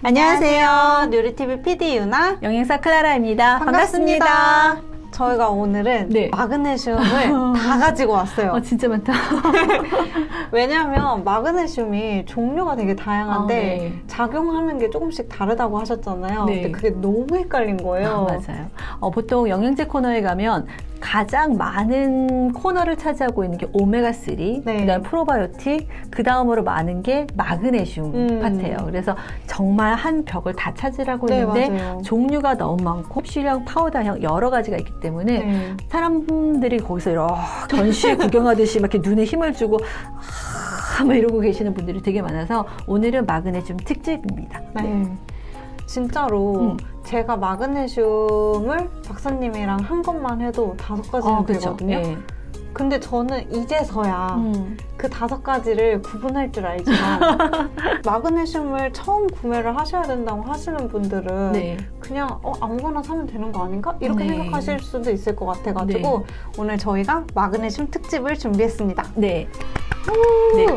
안녕하세요. 뉴리TV PD 유나 영양사 클라라입니다. 반갑습니다. 저희가 오늘은 네. 마그네슘을 다 가지고 왔어요. 진짜 많다. 왜냐하면 마그네슘이 종류가 되게 다양한데 네. 작용하는 게 조금씩 다르다고 하셨잖아요. 네. 근데 그게 너무 헷갈린 거예요. 맞아요. 보통 영양제 코너에 가면 가장 많은 코너를 차지하고 있는 게 오메가3, 네. 그다음 프로바이오틱, 그 다음으로 많은 게 마그네슘 파트예요. 그래서 정말 한 벽을 다 차지하고 네, 있는데 맞아요. 종류가 너무 많고 흡수량, 파우더형 여러 가지가 있기 때문에 네. 사람들이 거기서 이렇게 전시회 구경하듯이 막 이렇게 눈에 힘을 주고 막 이러고 계시는 분들이 되게 많아서 오늘은 마그네슘 특집입니다. 네. 진짜로 제가 마그네슘을 박사님이랑 한 것만 해도 5가지는 그렇죠. 되거든요. 네. 근데 저는 이제서야 그 5가지를 구분할 줄 알지만 마그네슘을 처음 구매를 하셔야 된다고 하시는 분들은 네. 그냥 아무거나 사면 되는 거 아닌가? 이렇게 네. 생각하실 수도 있을 것 같아가지고 네. 오늘 저희가 마그네슘 특집을 준비했습니다. 네. 네. 네.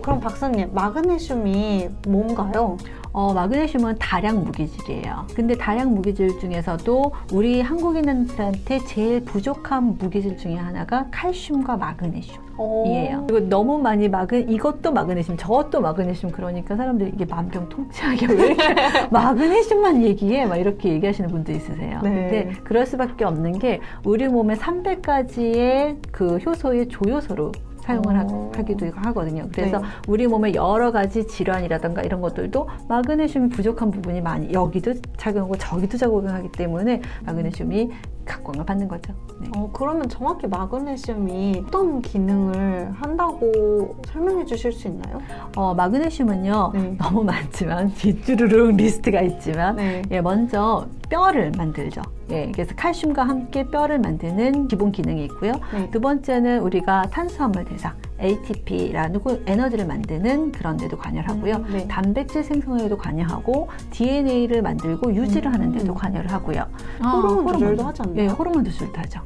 그럼 박사님, 마그네슘이 뭔가요? 마그네슘은 다량 무기질이에요. 근데 다량 무기질 중에서도 우리 한국인들한테 제일 부족한 무기질 중에 하나가 칼슘과 마그네슘이에요. 그리고 너무 많이 이것도 마그네슘, 저것도 마그네슘, 그러니까 사람들이 이게 만병통치하게 왜 이렇게 마그네슘만 얘기해? 막 이렇게 얘기하시는 분도 있으세요. 네. 근데 그럴 수밖에 없는 게 우리 몸에 300가지의 그 효소의 조효소로 사용을 하기도 하거든요. 그래서 네. 우리 몸의 여러 가지 질환이라든가 이런 것들도 마그네슘이 부족한 부분이 많이 여기도 작용하고 저기도 작용하기 때문에 마그네슘이 각광을 받는 거죠. 네. 그러면 정확히 마그네슘이 어떤 기능을 한다고 설명해 주실 수 있나요? 마그네슘은요, 네. 너무 많지만 뒷주르륵 리스트가 있지만 네. 먼저 뼈를 만들죠. 그래서 칼슘과 함께 뼈를 만드는 기본 기능이 있고요. 네. 두 번째는 우리가 탄수화물 대사 ATP라는 에너지를 만드는 그런 데도 관여를 하고요. 네. 단백질 생성에도 관여하고 DNA를 만들고 유지를 하는 데도 관여를 하고요. 호르몬 조절도 하지 않나요? 예, 호르몬 조절도 하죠.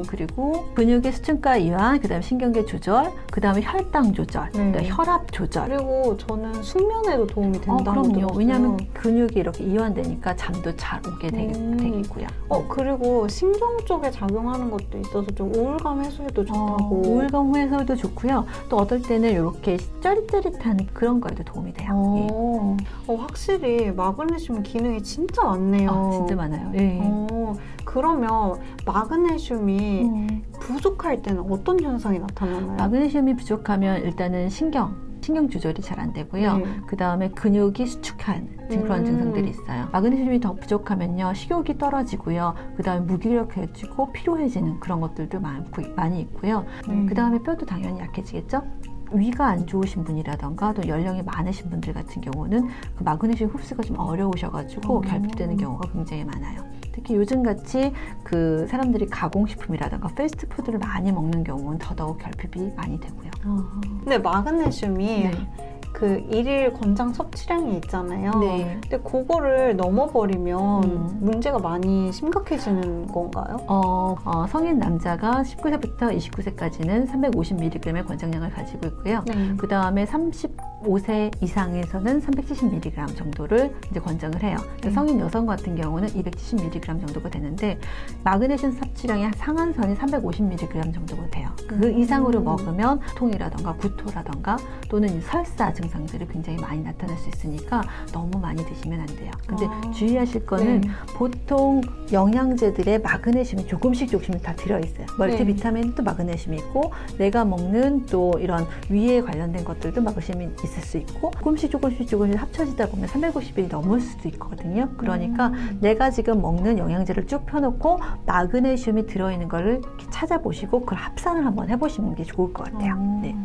그리고 근육의 수축과 이완, 그다음에 신경계 조절, 그다음에 혈당 조절, 그다음에 혈압 조절. 그리고 저는 숙면에도 도움이 된다고 그럼요. 들었어요. 왜냐하면 근육이 이렇게 이완되니까 잠도 잘 오게 되고요. 그리고 신경 쪽에 작용하는 것도 있어서 좀 우울감 해소에도 좋다고. 우울감 해소도 좋고요. 또 어떨 때는 이렇게 짜릿짜릿한 그런 거에도 도움이 돼요. 확실히 마그네슘 기능이 진짜 많네요. 진짜 많아요. 예. 그러면 마그네슘이 부족할 때는 어떤 현상이 나타나나요? 마그네슘이 부족하면 일단은 신경 조절이 잘 안 되고요. 네. 그 다음에 근육이 수축한 그런 증상들이 있어요. 마그네슘이 더 부족하면요, 식욕이 떨어지고요. 그 다음에 무기력해지고 피로해지는 그런 것들도 많이 있고요. 그 다음에 뼈도 당연히 약해지겠죠? 위가 안 좋으신 분이라던가 또 연령이 많으신 분들 같은 경우는 그 마그네슘 흡수가 좀 어려우셔가지고 결핍되는 경우가 굉장히 많아요. 특히 요즘같이 그 사람들이 가공식품이라든가 패스트푸드를 많이 먹는 경우는 더더욱 결핍이 많이 되고요. 근데 마그네슘이 그 일일 권장 섭취량이 있잖아요. 네. 근데 그거를 넘어버리면 문제가 많이 심각해지는 건가요? 성인 남자가 19세부터 29세까지는 350mg의 권장량을 가지고 있고요. 그 다음에 35세 이상에서는 370mg 정도를 이제 권장을 해요. 성인 여성 같은 경우는 270mg 정도가 되는데 마그네슘 섭취량의 상한선이 350mg 정도가 돼요. 그 이상으로 먹으면 통이라던가 구토라던가 또는 설사 증상들이 굉장히 많이 나타날 수 있으니까 너무 많이 드시면 안 돼요. 근데 주의하실 거는 보통 영양제들의 마그네슘이 조금씩 다 들어있어요. 멀티비타민도 마그네슘이 있고 내가 먹는 또 이런 위에 관련된 것들도 마그네슘이 있을 수 있고 조금씩 합쳐지다 보면 350일이 넘을 수도 있거든요. 그러니까 내가 지금 먹는 영양제를 쭉 펴놓고 마그네슘이 들어있는 거를 이렇게 찾아보시고 그걸 합산을 한번 해보시는 게 좋을 것 같아요. 네.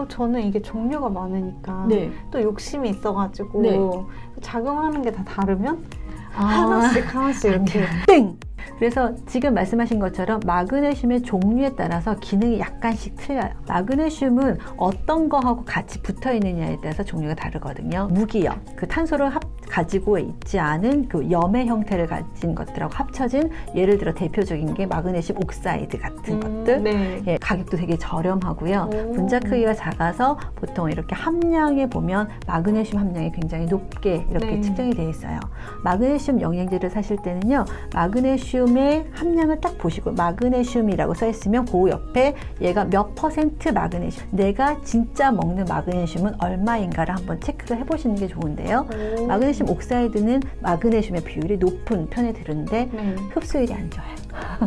저는 이게 종류가 많으니까 또 욕심이 있어가지고 작용하는 게 다 다르면 하나씩 이렇게 땡! 그래서 지금 말씀하신 것처럼 마그네슘의 종류에 따라서 기능이 약간씩 틀려요. 마그네슘은 어떤 거하고 같이 붙어 있느냐에 따라서 종류가 다르거든요. 무기염, 그 탄소를 가지고 있지 않은 그 염의 형태를 가진 것들하고 합쳐진, 예를 들어 대표적인 게 마그네슘 옥사이드 같은 것들. 네. 예, 가격도 되게 저렴하고요. 분자 크기가 작아서 보통 이렇게 함량에 보면 마그네슘 함량이 굉장히 높게 이렇게 네. 측정이 되어 있어요. 마그네슘 영양제를 사실 때는요, 마그네슘의 함량을 딱 보시고 마그네슘이라고 써 있으면 그 옆에 얘가 몇 퍼센트 마그네슘, 내가 진짜 먹는 마그네슘은 얼마인가를 한번 체크를 해보시는 게 좋은데요. 마그네슘 옥사이드는 마그네슘의 비율이 높은 편에 드는데 흡수율이 안 좋아요.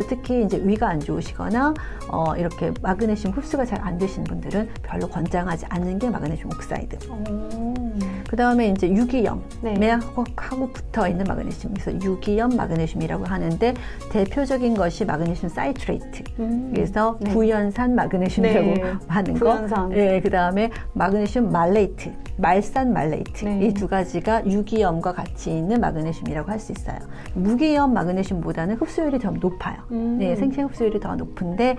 특히 이제 위가 안 좋으시거나 이렇게 마그네슘 흡수가 잘 안 되시는 분들은 별로 권장하지 않는 게 마그네슘 옥사이드. 그 다음에 이제 유기염하고 붙어 있는 마그네슘. 그래서 유기염 마그네슘이라고 하는데 대표적인 것이 마그네슘 사이트레이트. 그래서 구연산 마그네슘이라고 하는 거. 네, 그 다음에 마그네슘 말레이트, 말산 말레이트. 이 두 가지가 유기염과 같이 있는 마그네슘이라고 할 수 있어요. 무기염 마그네슘보다는 흡수율이 더 높아요. 네, 생체 흡수율이 더 높은데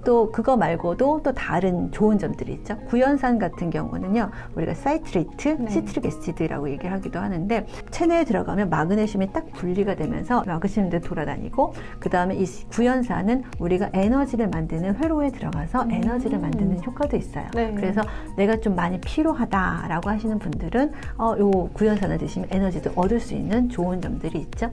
또 그거 말고도 또 다른 좋은 점들이 있죠. 구연산 같은 경우는요, 우리가 사이트레이트, 시트릭 애시드라고 얘기를 하기도 하는데 체내에 들어가면 마그네슘이 딱 분리가 되면서 마그네슘도 돌아다니고, 그 다음에 이 구연산은 우리가 에너지를 만드는 회로에 들어가서 에너지를 만드는 효과도 있어요. 그래서 내가 좀 많이 피로하다라고 하시는 분들은 요 구연산을 드시면 에너지도 얻을 수 있는 좋은 점들이 있죠.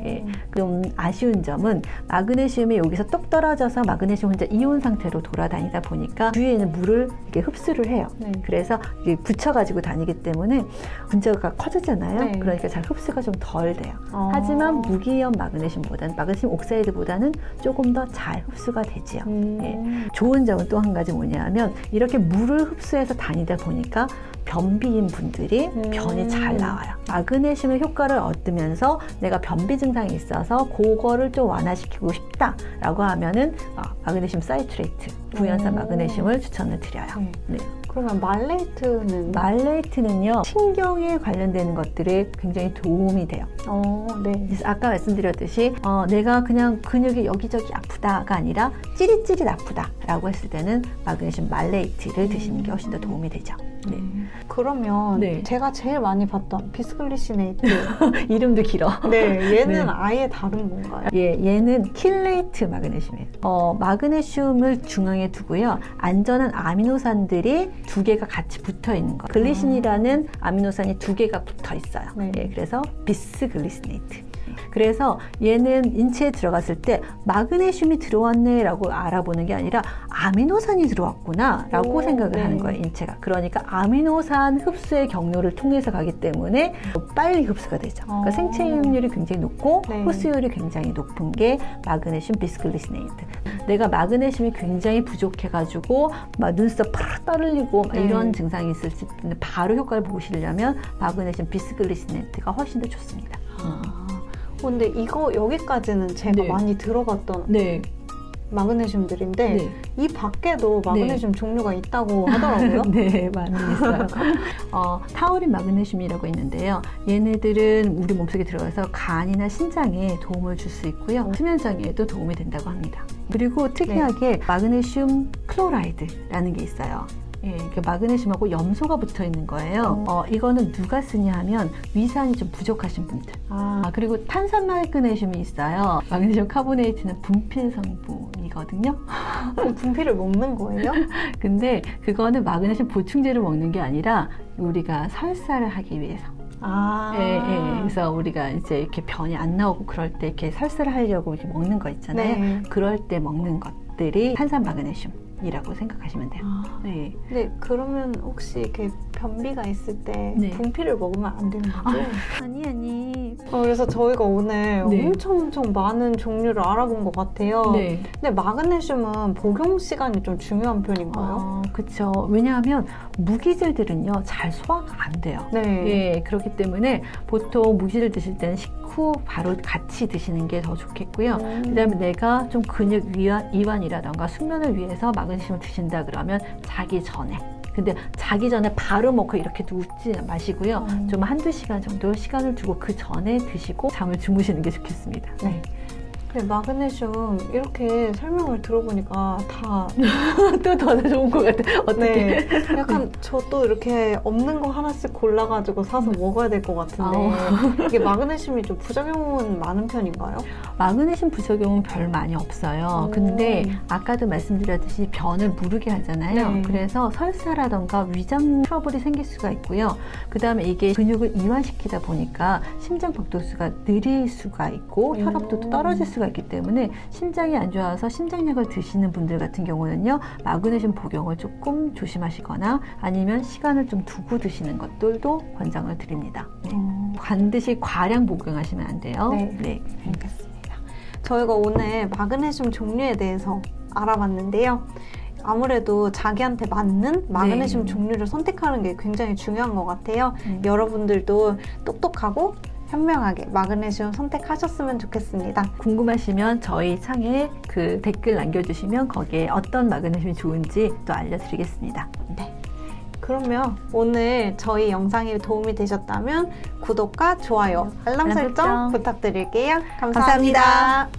예, 좀 아쉬운 점은 마그네슘이 여기서 똑 떨어져서 마그네슘 혼자 이온 상태로 돌아다니다 보니까 주위에 있는 물을 이렇게 흡수를 해요. 그래서 이게 붙여가지고 다니기 때문에 분자가 커지잖아요. 그러니까 잘 흡수가 좀 덜 돼요. 하지만 무기염 마그네슘보다는, 마그네슘 옥사이드보다는 조금 더 잘 흡수가 되지요. 예. 좋은 점은 또 한 가지 뭐냐면 이렇게 물을 흡수해서 다니다 보니까 변비인 분들이 변이 잘 나와요. 마그네슘의 효과를 얻으면서 내가 변비 증상이 있어서 그거를 좀 완화시키고 싶다라고 하면은 마그네슘 사이트레이트, 구연산 마그네슘을 추천을 드려요. 네. 그러면 말레이트는요, 신경에 관련되는 것들에 굉장히 도움이 돼요. 그래서 아까 말씀드렸듯이 내가 그냥 근육이 여기저기 아프다가 아니라 찌릿찌릿 아프다라고 했을 때는 마그네슘 말레이트를 드시는 게 훨씬 더 도움이 되죠. 네. 그러면 제가 제일 많이 봤던 비스글리시네이트 이름도 길어. 얘는 아예 다른 건가요? 예, 얘는 킬레이트 마그네슘이에요. 마그네슘을 중앙에 두고요, 안전한 아미노산들이 두 개가 같이 붙어 있는 거예요. 글리신이라는 아미노산이 두 개가 붙어 있어요. 예, 그래서 비스글리시네이트. 그래서 얘는 인체에 들어갔을 때 마그네슘이 들어왔네 라고 알아보는 게 아니라 아미노산이 들어왔구나 라고 생각을 하는 거예요, 인체가. 그러니까 아미노산 흡수의 경로를 통해서 가기 때문에 빨리 흡수가 되죠. 그러니까 생체율이 굉장히 높고 흡수율이 굉장히 높은 게 마그네슘 비스글리시네이트. 내가 마그네슘이 굉장히 부족해가지고 막 눈썹 팍 떠르리고 막 이런 증상이 있을 때 바로 효과를 보시려면 마그네슘 비스글리시네이트가 훨씬 더 좋습니다. 근데 이거 여기까지는 제가 많이 들어봤던 마그네슘들인데 이 밖에도 마그네슘 종류가 있다고 하더라고요. 네, 많이 있어요. 타우린 마그네슘이라고 있는데요. 얘네들은 우리 몸속에 들어가서 간이나 신장에 도움을 줄 수 있고요. 수면장애에도 도움이 된다고 합니다. 그리고 특이하게 마그네슘 클로라이드라는 게 있어요. 예, 마그네슘하고 염소가 붙어 있는 거예요. 이거는 누가 쓰냐 하면 위산이 좀 부족하신 분들. 그리고 탄산 마그네슘이 있어요. 마그네슘 카보네이트는 분필 성분이거든요. 그럼 분필을 먹는 거예요? 근데 그거는 마그네슘 보충제를 먹는 게 아니라 우리가 설사를 하기 위해서. 그래서 우리가 이제 이렇게 변이 안 나오고 그럴 때 이렇게 설사를 하려고 이렇게 먹는 거 있잖아요. 그럴 때 먹는 것들이 탄산 마그네슘. 이라고 생각하시면 돼요. 네, 그러면 혹시 이렇게 변비가 있을 때 분필을 먹으면 안 되는 거죠? 아니. 그래서 저희가 오늘 엄청 많은 종류를 알아본 것 같아요. 근데 마그네슘은 복용 시간이 좀 중요한 편인가요? 그렇죠. 왜냐하면 무기질들은요, 잘 소화가 안 돼요. 예, 그렇기 때문에 보통 무기질 드실 때는 식후 바로 같이 드시는 게 더 좋겠고요. 그다음에 내가 좀 근육 이완이라던가 숙면을 위해서 마그네슘을 드신다 그러면 자기 전에. 근데 자기 전에 바로 먹고 이렇게 눕지 마시고요. 좀 한두 시간 정도 시간을 두고 그 전에 드시고 잠을 주무시는 게 좋겠습니다. 마그네슘 이렇게 설명을 들어보니까 다 또 더 좋은 것 같아. 어떻게? 네, 약간 저도 이렇게 없는 거 하나씩 골라가지고 사서 먹어야 될 것 같은데 이게 마그네슘이 좀 부작용은 많은 편인가요? 마그네슘 부작용은 별 많이 없어요. 근데 아까도 말씀드렸듯이 변을 무르게 하잖아요. 네. 그래서 설사라던가 위장 트러블이 생길 수가 있고요. 그 다음에 이게 근육을 이완시키다 보니까 심장 박도수가 느릴 수가 있고 혈압도 떨어질 수가 있기 때문에 심장이 안 좋아서 심장약을 드시는 분들 같은 경우는요, 마그네슘 복용을 조금 조심하시거나 아니면 시간을 좀 두고 드시는 것들도 권장을 드립니다. 네. 반드시 과량 복용하시면 안 돼요. 네. 알겠습니다. 저희가 오늘 마그네슘 종류에 대해서 알아봤는데요. 아무래도 자기한테 맞는 마그네슘 종류를 선택하는 게 굉장히 중요한 것 같아요. 여러분들도 똑똑하고 현명하게 마그네슘 선택하셨으면 좋겠습니다. 궁금하시면 저희 창에 그 댓글 남겨주시면 거기에 어떤 마그네슘이 좋은지 또 알려드리겠습니다. 네. 그러면 오늘 저희 영상이 도움이 되셨다면 구독과 좋아요, 알람 설정 부탁드릴게요. 감사합니다.